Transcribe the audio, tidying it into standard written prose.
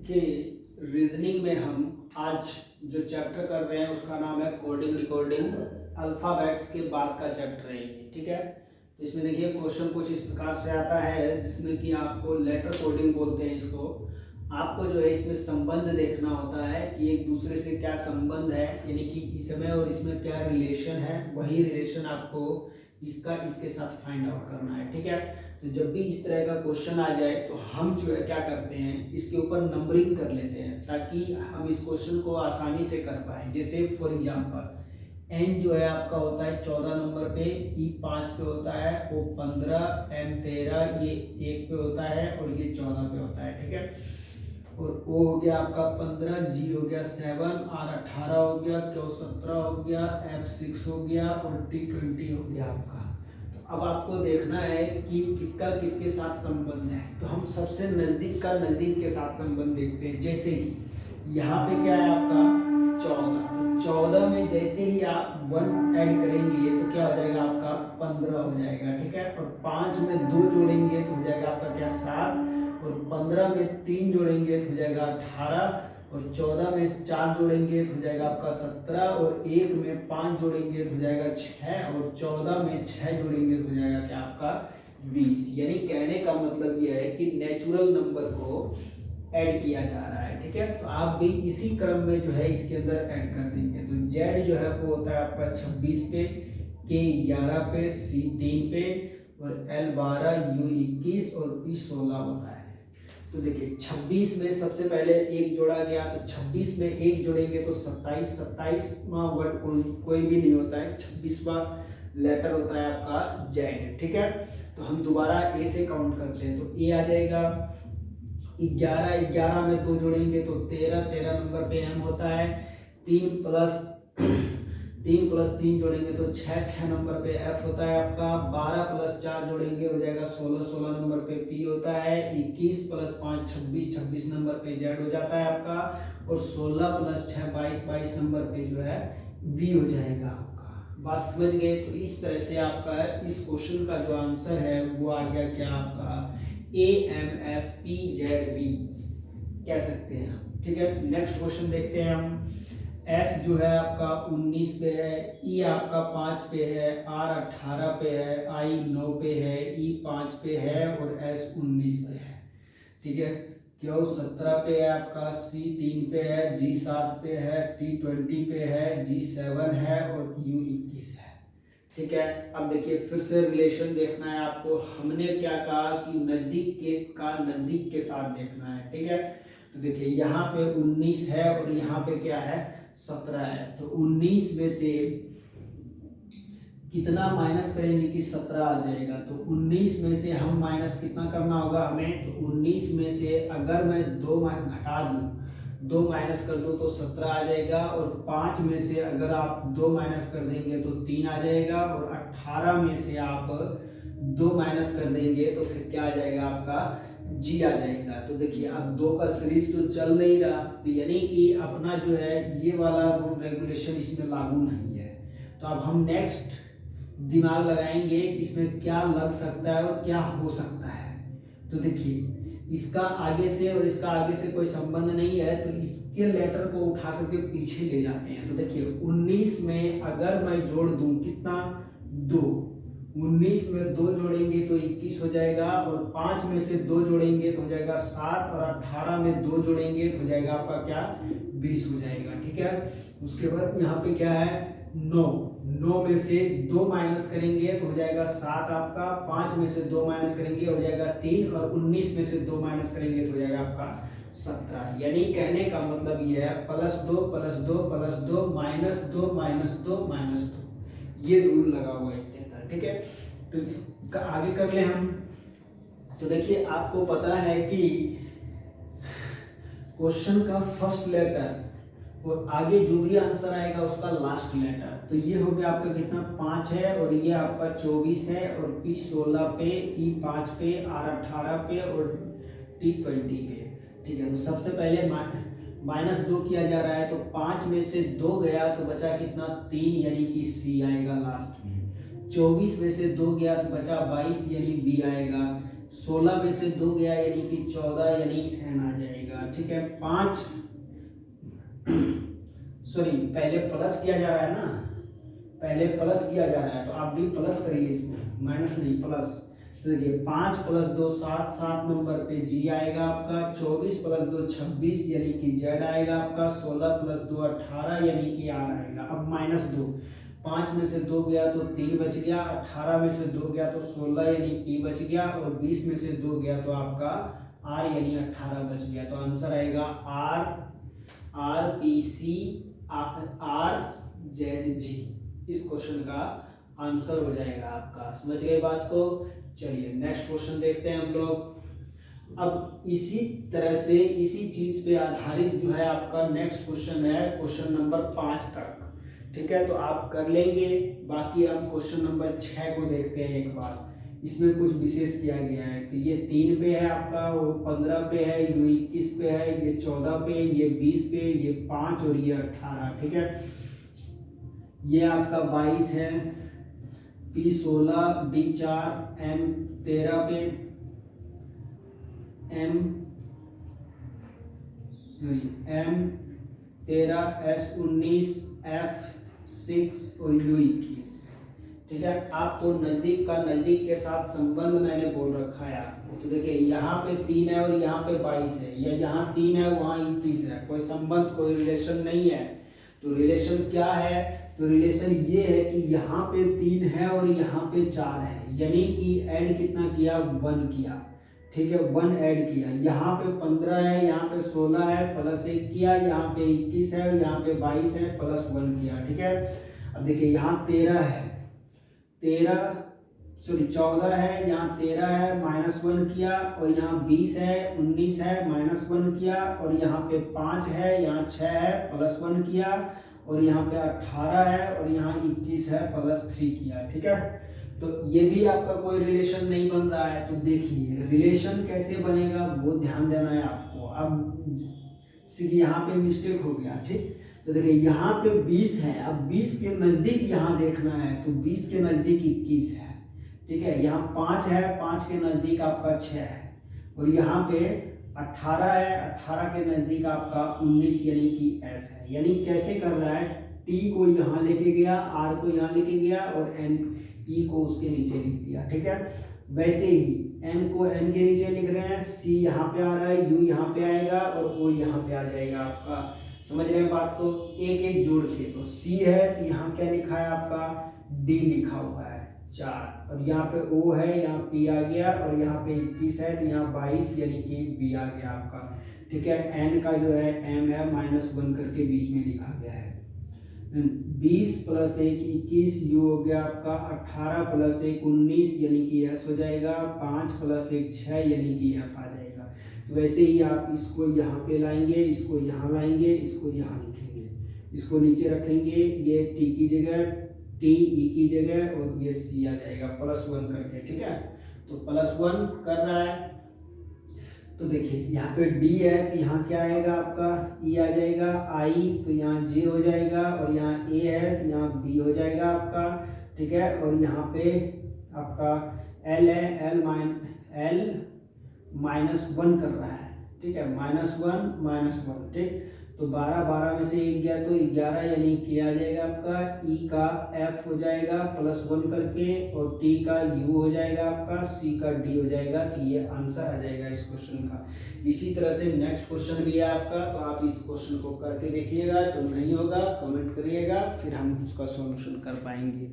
कि रीजनिंग में हम आज जो चैप्टर कर रहे हैं उसका नाम है कोडिंग डिकोडिंग। अल्फ़ाबेट्स के बाद का चैप्टर है ये, ठीक है। तो इसमें देखिए क्वेश्चन कुछ इस प्रकार से आता है जिसमें कि आपको लेटर कोडिंग बोलते हैं इसको। आपको जो है इसमें संबंध देखना होता है कि एक दूसरे से क्या संबंध है, यानी कि इसमें और इसमें क्या रिलेशन है, वही रिलेशन आपको इसका इसके साथ फाइंड आउट करना है, ठीक है। तो जब भी इस तरह का क्वेश्चन आ जाए तो हम जो है क्या करते हैं, इसके ऊपर नंबरिंग कर लेते हैं ताकि हम इस क्वेश्चन को आसानी से कर पाए। जैसे फॉर एग्जांपल एन जो है आपका होता है 14 नंबर पे, ई 5 पे होता है, ओ 15, एम 13, ये 1 पे होता है और ये 14 पे होता है, ठीक है। और ओ हो गया आपका 15, जी हो गया 7, आर 18 हो गया, क्यू 17 हो गया, एफ 6 हो गया और टी 20 हो गया आपका। तो अब आपको देखना है कि किसका किसके साथ संबंध है। तो हम सबसे नजदीक का नजदीक के साथ संबंध देखते हैं। जैसे कि यहाँ पे क्या है आपका 14, तो 14 में जैसे ही आप 1 ऐड करेंगे तो क्या हो जाएगा आपका 15 हो जाएगा, ठीक है। और 5 में 2 जोड़ेंगे तो हो जाएगा आपका क्या 7, और 15 में 3 जोड़ेंगे तो हो जाएगा 18, और 14 में 4 जोड़ेंगे तो हो जाएगा आपका 17, और 1 में 5 जोड़ेंगे तो हो जाएगा 6, और 14 में 6 जोड़ेंगे तो हो जाएगा क्या आपका 20। यानी कहने का मतलब यह है कि नेचुरल नंबर को ऐड किया जा रहा है, ठीक है। तो आप भी इसी क्रम में जो है इसके अंदर ऐड कर देंगे। तो जेड जो है वो होता है आपका 26 पे, के 11 पे, सी 3 पे, और एल 12, यू 21 और पी 16 होता है। तो देखिए 26 में सबसे पहले 1 जोड़ा गया, तो 26 में 1 जोड़ेंगे तो 27, 27वां वर्ड कोई भी नहीं होता है, 26वां लेटर होता है आपका जेड, ठीक है। तो हम दोबारा ए से काउंट करते हैं, तो ए आ जाएगा 11, 11 में 2 जोड़ेंगे तो 13, 13 नंबर पे एम होता है, 3 प्लस 3 जोड़ेंगे तो 6, 6 नंबर पे एफ होता है आपका, 12 प्लस 4 जोड़ेंगे हो जाएगा 16, 16 नंबर पे पी होता है, 21 प्लस 5 26, 26 नंबर पे जेड हो जाता है आपका, और 16 प्लस 6 22, 22 नंबर पे जो है वी हो जाएगा आपका। बात समझ गए। तो इस तरह से आपका इस क्वेश्चन का जो आंसर है वो आ गया क्या आपका A M F P Z V कह सकते हैं, ठीक है। नेक्स्ट क्वेश्चन देखते हैं हम। एस जो है आपका 19 पे है, ई आपका 5 पे है, आर 18 पे है, आई 9 पे है, ई 5 पे है और एस 19 पे है, ठीक है। क्यू 17 पे है आपका, सी 3 पे है, जी 7 पे है, टी 20 पे है, जी 7 है और यू 21 है, ठीक है। अब देखिए फिर से रिलेशन देखना है आपको। हमने क्या कहा कि नजदीक के का नजदीक के साथ देखना है, ठीक है। तो देखिए यहाँ पे 19 है और यहाँ पे क्या है 17 है। तो 19 में से कितना माइनस करेंगे कि 17 आ जाएगा। तो 19 में से हम माइनस कितना करना होगा हमें, तो 19 में से अगर मैं 2 घटा दूं, 2 माइनस कर दो तो 17 आ जाएगा, और 5 में से अगर आप 2 माइनस कर देंगे तो 3 आ जाएगा, और 18 में से आप 2 माइनस कर देंगे तो फिर क्या आ जाएगा आपका जी आ जाएगा। तो देखिए अब 2 का सीरीज तो चल नहीं रहा, तो यानी कि अपना जो है ये वाला रूल रेगुलेशन इसमें लागू नहीं है। तो अब हम नेक्स्ट दिमाग लगाएंगे कि इसमें क्या लग सकता है और क्या हो सकता है। तो देखिए इसका आगे से और इसका आगे से कोई संबंध नहीं है, तो इसके लेटर को उठा करके पीछे ले जाते हैं। तो देखिए 19 में अगर मैं जोड़ दूं कितना 2, 19 में 2 जोड़ेंगे तो 21 हो जाएगा, और 5 में से 2 जोड़ेंगे तो हो जाएगा 7, और 18 में 2 जोड़ेंगे तो हो जाएगा आपका क्या 20 हो जाएगा, ठीक है। उसके बाद यहाँ पे क्या है 9 में से 2 माइनस करेंगे तो हो जाएगा 7 आपका, 5 में से 2 माइनस करेंगे हो जाएगा 3, और 19 में से 2 माइनस करेंगे तो हो जाएगा आपका 17। यानी कहने का मतलब ये है +2 +2 +2 -2 -2 -2, ये रूल लगा हुआ है इसके अंदर, ठीक है। तो इसका आगे कर ले हम। तो देखिए आपको पता है कि क्वेश्चन का फर्स्ट लेटर और आगे जो भी आंसर आएगा उसका लास्ट लेटर। तो ये हो गया आपका कितना 5 है, और ये आपका 24 है, और पी 16 पे, ई 5 पे, आर 18 पे और टी 20 पे, ठीक है। तो सबसे पहले -2 किया जा रहा है, तो 5 में से 2 गया तो बचा कितना 3, यानी कि सी आएगा लास्ट में। 24 में से 2 गया तो बचा 22, यानी बी आएगा। 16 में से 2 गया यानी कि 14 यानी n आ जाएगा। ठीक है, 5 सॉरी पहले प्लस किया जा रहा है ना, पहले प्लस किया जा रहा है तो आप भी प्लस करिए, इसमें माइनस नहीं प्लस। तो देखिए 5 + 2 7, 7 नंबर पे जी आएगा आपका, 24 + 2 26 यानी कि जेड आएगा आपका, 16 + 2 18 यानी कि आर आएगा। अब -2, 5 में से 2 गया तो 3 बच गया, 18 में से 2 गया तो 16 यानी पी बच गया, और 20 में से 2 गया तो आपका आर यानी 18 बच गया। तो आंसर आएगा R P C R Z G. इस क्वेश्चन का आंसर हो जाएगा आपका। समझ गए बात को? चलिए नेक्स्ट क्वेश्चन देखते हैं हम लोग। अब इसी तरह से इसी चीज पे आधारित जो है आपका नेक्स्ट क्वेश्चन है, क्वेश्चन नंबर 5 तक। ठीक है, तो आप कर लेंगे। बाकी हम क्वेश्चन नंबर 6 को देखते हैं एक बार। इसमें कुछ विशेष किया गया है। तो ये 3 पे है आपका, वो 15 पे है, ये 21 पे है, ये 14 पे, ये 20 पे, ये 5 और ये 18। ठीक है, ये आपका 22 है, P16, D4, M13 पे, M13, S19, F6 और U21। ठीक है, आपको नज़दीक का नज़दीक के साथ संबंध मैंने बोल रखा है आपको। तो देखिए यहाँ पे 3 है और यहाँ पे 22 है, या यहाँ 3 है वहाँ 21 है, कोई संबंध कोई रिलेशन नहीं है। तो रिलेशन क्या है? तो रिलेशन ये है कि यहाँ पे 3 है और यहाँ पे 4 है, यानी कि ऐड कितना किया? 1 किया। ठीक है, 1 ऐड किया। यहाँ पे 15 है, यहाँ पे 16 है, +1 किया, यहाँ पे 21 है, यहाँ पे 22 है, +1 किया। ठीक है, अब देखिए यहाँ 14 है, 14 है, यहाँ 13 है, -1 किया, और यहाँ 20 है, 19 है, -1 किया, और यहाँ पे 5 है, यहाँ 6 है, +1 किया, और यहाँ पे 18 है, और यहाँ 21 है, +3 किया। ठीक है, तो ये भी आपका कोई रिलेशन नहीं बन रहा है। तो देखिए रिलेशन कैसे बनेगा वो ध्यान देना है आपको। अब यहाँ पे मिस्टेक हो गया। ठीक, तो देखिए यहाँ पे 20 है, अब 20 के नज़दीक यहाँ देखना है, तो 20 के नज़दीक 21 है। ठीक है, यहाँ 5 है, 5 के नज़दीक आपका 6 है, और यहाँ पे 18 है, 18 के नज़दीक आपका 19 यानी कि S है। यानी कैसे कर रहा है? T को यहाँ लेके गया, R को यहाँ लेके गया, और N E को उसके नीचे लिख दिया। ठीक है, वैसे ही M को N के नीचे लिख रहे हैं, C यहाँ पे आ रहा है, U यहाँ पे आएगा, और O यहाँ पे आ जाएगा आपका। समझ रहे हैं बात को? एक एक जोड़ के। तो C है, तो यहाँ क्या लिखा है आपका? D लिखा हुआ है 4, और यहाँ पे O है, यहाँ P आ गया, और यहाँ पे 21 है, तो यहाँ 22 यानी कि B आ गया आपका। ठीक है, N का जो है M है, -1 करके बीच में लिखा गया है। 20 + 1 21, U हो गया आपका 18 + 1 19 यानी कि S हो जाएगा, 5 + 1 6 यानी कि F आ जाएगा। तो वैसे ही आप इसको यहाँ पे लाएंगे, इसको यहाँ लाएंगे, इसको यहाँ लिखेंगे, इसको नीचे रखेंगे, ये T की जगह, T E की जगह, और ये C आ जाएगा +1 करके। ठीक है, तो +1 कर रहा है। तो देखिए यहाँ पे D है, तो यहाँ क्या आएगा आपका? E आ जाएगा, I तो यहाँ J हो जाएगा, और यहाँ A है तो यहाँ B हो जाएगा आपका। ठीक है, और यहाँ पे आपका L है, L -1 कर रहा है। ठीक है, -1 ठीक, तो 12 12 में से 1 गया तो 11 यानी कि आ जाएगा आपका। E का F हो जाएगा +1 करके, और T का U हो जाएगा आपका, C का D हो जाएगा। तो ये आंसर आ जाएगा इस क्वेश्चन का। इसी तरह से नेक्स्ट क्वेश्चन भी है आपका, तो आप इस क्वेश्चन को करके देखिएगा। जो नहीं होगा कमेंट करिएगा, फिर हम उसका सॉल्यूशन कर पाएंगे।